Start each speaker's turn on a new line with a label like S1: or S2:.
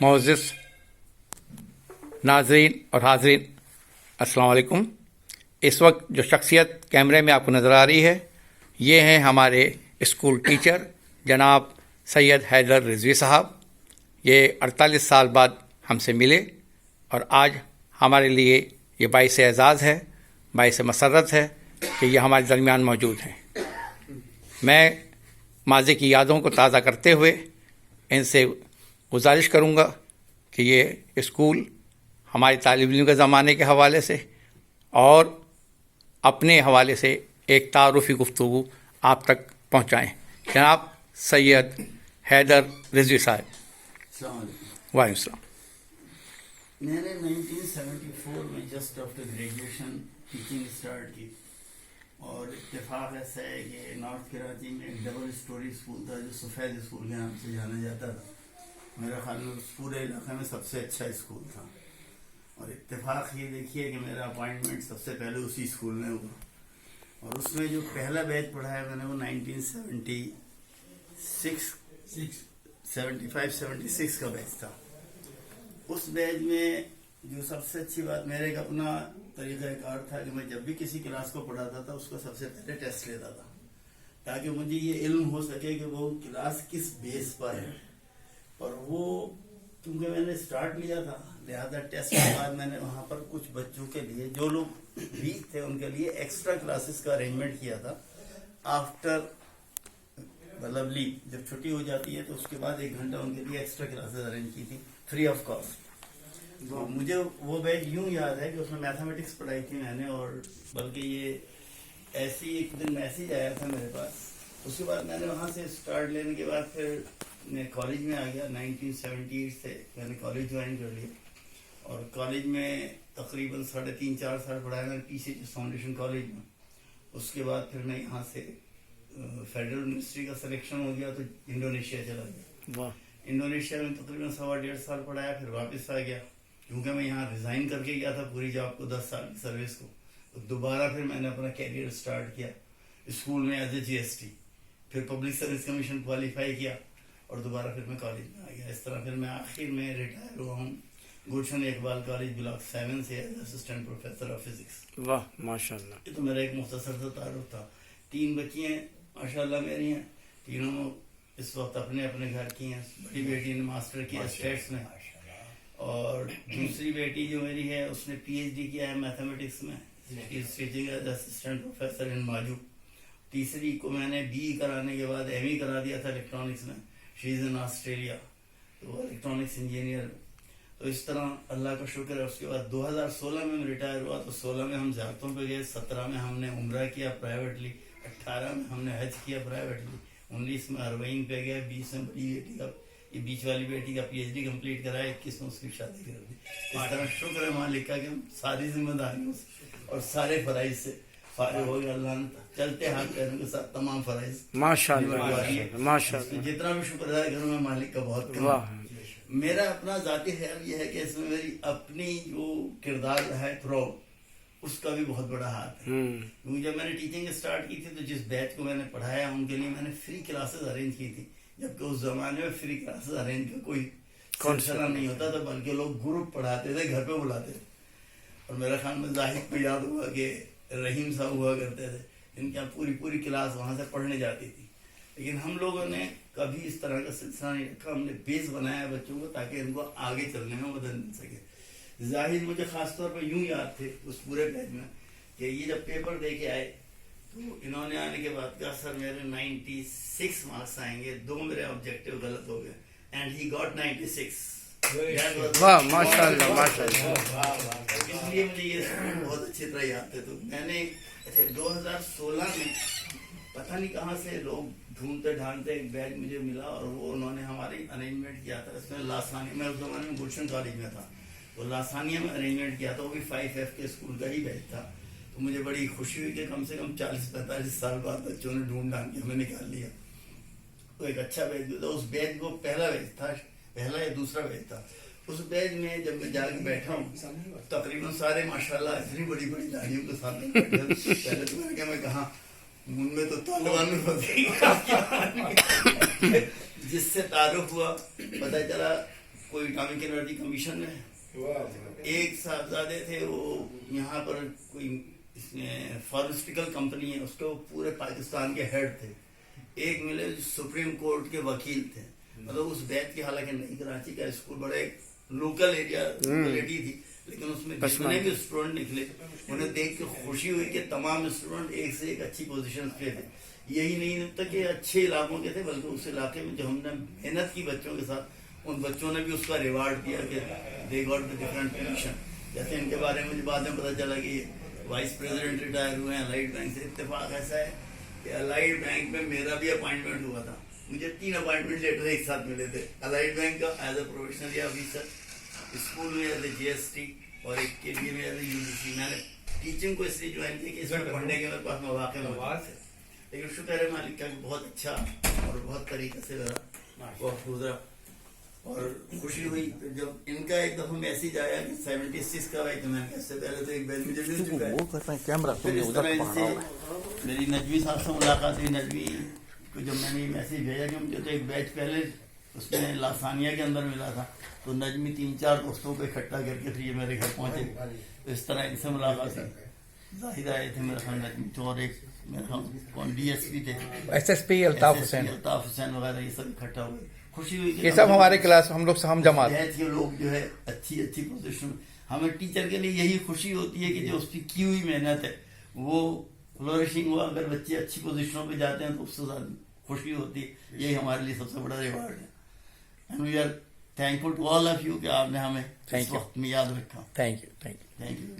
S1: معزز ناظرین اور حاضرین، السلام علیکم۔ اس وقت جو شخصیت کیمرے میں آپ کو نظر آ رہی ہے، یہ ہیں ہمارے اسکول ٹیچر جناب سید حیدر رضوی صاحب۔ یہ 48 سال بعد ہم سے ملے اور آج ہمارے لیے یہ باعث اعزاز ہے، باعث مسرت ہے کہ یہ ہمارے درمیان موجود ہیں۔ میں ماضی کی یادوں کو تازہ کرتے ہوئے ان سے گزارش کروں گا کہ یہ اسکول ہماری طالب علم کے زمانے کے حوالے سے اور اپنے حوالے سے ایک تعارفی گفتگو آپ تک پہنچائیں۔ جناب سید حیدر رضوی صاحب۔
S2: السلام علیکم۔
S1: وعلیکم السلام۔
S2: میں نے 1974 میں just after graduation teaching start کی، اور اتفاق ایسا ہے کہ نارتھ کراچی میں ایک ڈبل اسٹوری اسکول تھا جو سفید اسکول کے نام سے جانا جاتا تھا۔ میرا خیال میں اس پورے علاقے میں سب سے اچھا اسکول تھا، اور اتفاق یہ دیکھیے کہ میرا اپوائنٹمنٹ سب سے پہلے اسی اسکول میں ہوا، اور اس میں جو پہلا بیچ پڑھایا میں نے وہ 1976 کا بیچ تھا۔ اس بیچ میں جو سب سے اچھی بات، میرا ایک اپنا طریقہ کار تھا کہ میں جب بھی کسی کلاس کو پڑھاتا تھا اس کو سب سے پہلے ٹیسٹ لیتا تھا، تاکہ مجھے یہ علم ہو سکے کہ وہ کلاس کس بیس پر ہے۔ اور وہ کیونکہ میں نے اسٹارٹ لیا تھا، لہذا ٹیسٹ کے بعد میں نے وہاں پر کچھ بچوں کے لیے جو لوگ ویک تھے ان کے لیے ایکسٹرا کلاسز کا ارینجمنٹ کیا تھا۔ آفٹر مطلب لیو، جب چھٹی ہو جاتی ہے تو اس کے بعد 1 گھنٹہ ان کے لیے ایکسٹرا کلاسز ارینج کی تھی، فری آف کاسٹ۔ تو مجھے وہ بیچ یوں یاد ہے کہ اس میں میتھمیٹکس پڑھائی تھی میں نے، اور بلکہ یہ ایسی ایک دن میسیج آیا تھا میرے پاس۔ اس کے بعد میں نے وہاں سے اسٹارٹ لینے کے بعد پھر میں کالج میں آ گیا۔ 1978 سے میں نے کالج جوائن کر لیا، اور کالج میں تقریباً 3.5-4 سال پڑھایا میں نے پی سی ایچ فاؤنڈیشن کالج میں۔ اس کے بعد پھر میں یہاں سے فیڈرل یونیورسٹی کا سلیکشن ہو گیا تو انڈونیشیا چلا گیا۔ انڈونیشیا میں تقریباً 1.5 سال پڑھایا، پھر واپس آ گیا کیونکہ میں یہاں ریزائن کر کے گیا تھا پوری جاب کو، 10 سال کی سروس کو۔ تو دوبارہ پھر میں نے اپنا کیریئر اسٹارٹ کیا اسکول میں as a G S T, پھر پبلک سروس کمیشن کوالیفائی کیا، اور دوبارہ پھر میں کالج میں آ گیا۔ اس طرح پھر میں آخر میں ریٹائر ہوا ہوں گلشن اقبال کالج بلاک 7 سے as assistant professor of physics.
S1: واہ ماشاء اللہ۔
S2: یہ تو میرا ایک مختصر سا تعارف تھا۔ 3 بچی ہیں ماشاء اللہ میری ہیں، تینوں اس وقت اپنے اپنے گھر کی ہیں۔ بڑی بیٹی نے ماسٹر کیا اسٹیٹس میں، اور دوسری بیٹی جو میری ہے اس نے پی ایچ ڈی کیا ہے میتھمیٹکس میں، ٹیچنگ ایز اسسٹنٹ پروفیسر ان ماجو۔ تیسری کو میں نے بی کرانے کے بعد ایم ای کرا دیا تھا الیکٹرانکس میں، شی از ان آسٹریلیا، تو وہ الیکٹرانکس انجینئر۔ تو اس طرح اللہ کا شکر ہے۔ اس کے بعد 2016 میں ریٹائر ہوا، تو 16 میں ہم زیارتوں پہ گئے، 17 میں ہم نے عمرہ کیا پرائیویٹلی، 18 میں ہم نے حج کیا پرائیویٹلی، 19 میں عربعین پہ گئے، 20 میں بڑی بیٹی کا، یہ بیچ والی بیٹی کا پی ایچ ڈی کمپلیٹ کرایا، 21 میں اس کی شادی کر دی۔ اس طرح شکر ہے مالک کا کہ ہم ساری ذمہ داریوں سے اور سارے فرائض سے فارغ ہو گئے۔ اللہ نے چلتے ہاتھ پیروں کے ساتھ تمام فرائض
S1: ماشاء اللہ ماشاء اللہ۔
S2: جتنا بھی شکر ادا کروں میں مالک کا بہت کم۔ میرا اپنا ذاتی خیال یہ ہے کہ اس میں میری اپنی جو کردار ہے تھرو اس کا بھی بہت بڑا ہاتھ ہے، کیونکہ جب میں نے ٹیچنگ اسٹارٹ کی تھی تو جس بیچ کو میں نے پڑھایا ان کے لیے میں نے فری کلاسز ارینج کی تھی، جبکہ اس زمانے میں فری کلاسز ارینج کا کوئی سلسلہ نہیں ہوتا تھا، بلکہ لوگ گروپ پڑھاتے تھے، گھر پہ بلاتے تھے۔ اور میرا خیال میں زاہد کو یاد ہوا کہ رحیم صاحب ہوا کرتے تھے جن کی پوری کلاس وہاں سے پڑھنے جاتی تھی، لیکن ہم لوگوں نے کبھی اس طرح کا سلسلہ نہیں رکھا۔ ہم نے بیس بنایا بچوں کو تاکہ ان کو آگے چلنے میں مدد مل سکے۔ زاہد مجھے خاص طور پر یوں یاد تھے اس پورے بیچ میں کہ یہ جب پیپر دے کے آئے تو انہوں نے آنے کے بعد کہا سر میرے 96 مارکس آئیں گے، 2 میرے آبجیکٹیو غلط ہو گئے، اینڈ ہی گاٹ 96۔
S1: واہ ماشاء اللہ ماشاء اللہ۔
S2: اس لیے مجھے یہ بہت اچھی طرح یاد ہے۔ تو میں نے 2016 میں پتہ نہیں کہاں سے لوگ ڈھونڈتے ڈھانڈتے ایک بیچ مجھے ملا، اور وہ انہوں نے ہماری ارینجمنٹ کیا تھا۔ اس میں لاسانیہ میں اس زمانے میں گلشن کالج میں تھا، تو لاسانیہ میں ارینجمنٹ کیا تھا، وہ بھی 5F کے اسکول کا ہی بیچ تھا۔ تو مجھے بڑی خوشی ہوئی کہ کم سے کم 40-45 سال بعد بچوں نے ڈھونڈ ڈھانڈ کے ہمیں نکال لیا۔ تو ایک اچھا بیچ بھی تھا۔ اس بیچ کو پہلا بیچ تھا، پہلا یا دوسرا بیچ تھا۔ اس بیچ میں جب میں جا کے بیٹھا ہوں تقریباً سارے ماشاءاللہ اتنی بڑی بڑی داڑھیوں کے ساتھ بیٹھے۔ پہلے تو میں نے کہا میں کہاں، ان میں تو طالبان میں پھنس گئی۔ جس سے تعارف ہوا پتہ چلا کوئی اٹامک انرجی کمیشن میں ہے. ایک صاحبزادے تھے وہ یہاں پر کوئی اس میں فارماسیوٹیکل کمپنی ہے، اس کے وہ پورے پاکستان کے ہیڈ تھے. ایک ملے سپریم کورٹ کے وکیل تھے. مطلب اس بیچ کی، حالانکہ نئی کراچی کا اسکول بڑا ایک لوکل ایریا لوکیلٹی تھی، لیکن اس میں جتنے بھی اسٹوڈنٹ نکلے انہیں دیکھ کے خوشی ہوئی کہ تمام اسٹوڈنٹ ایک سے ایک اچھی پوزیشن پہ تھے. یہی نہیں تھا کہ اچھے علاقوں کے تھے، بلکہ اس علاقے میں جو ہم نے محنت کی بچوں کے ساتھ، ان بچوں نے بھی اس کا ریوارڈ دیا کہ they got the different position. جیسے ان کے بارے میں مجھے بعد میں پتا چلا کہ وائس پریزیڈنٹ ریٹائر ہوئے ہیں الائٹ بینک سے. اتفاق ایسا ہے کہ الائٹ بینک میں میرا بھی اپوائنٹمنٹ ہوا تھا. مجھے 3 اپوائنٹمنٹ لیٹر ایک ساتھ ملے تھے. الائٹ بینک کا as a professional officer, school میں as a G S T, اور ایک کے لیے میں ایز اے یو جی سی. میں نے ٹیچنگ کو اس لیے جوائن کی کہ اس میں پڑھنے کے میرے پاس مواقع موجود تھے. لیکن شکر ہے مالک کا کہ بہت اچھا اور بہت طریقے سے میرا وقت گزرا. اور خوشی ہوئی جب ان کا ایک دفعہ میسج آیا کہ 76 کا ہے، کہ میں اس سے پہلے تو ایک بیچ مجھے مل چکا ہے. پھر اس طرح ان سے میری نجوی صاحب سے ملاقات ہوئی. نجوی کو جب میں نے یہ میسج بھیجا کہ مجھے تو ایک بیچ پہلے اس میں لاسانیہ کے اندر ملا تھا، تو نجمی 3-4 دوستوں کو اکٹھا کر کے پھر یہ میرے گھر پہنچے. تو اس طرح ان سے ملاقات ہوئی. زاہد آئے تھے میرے خیال نجمی تو، اور ایک میرے خیال ڈی ایس پی تھے،
S1: S S P Altaf Hussain,
S2: Altaf Hussain وغیرہ، یہ سب اکٹھا ہوئے. خوشی ہوئی
S1: یہ سب ہمارے کلاس ہم لوگ سے ہم جماعت.
S2: بیچ کے لوگ جو ہے اچھی پوزیشن. ہمیں ٹیچر کے لیے یہی خوشی ہوتی ہے کہ جو اس کی کی ہوئی محنت ہے وہ فلورشنگ ہوا. اگر بچے اچھی پوزیشنوں پہ جاتے ہیں تو اس سے زیادہ خوشی ہوتی ہے. یہی ہمارے لیے سب سے بڑا ریوارڈ ہے. And we are thankful to all of you کہ آپ نے ہمیں اس وقت میں یاد رکھا.
S1: Thank you.
S2: Thank you.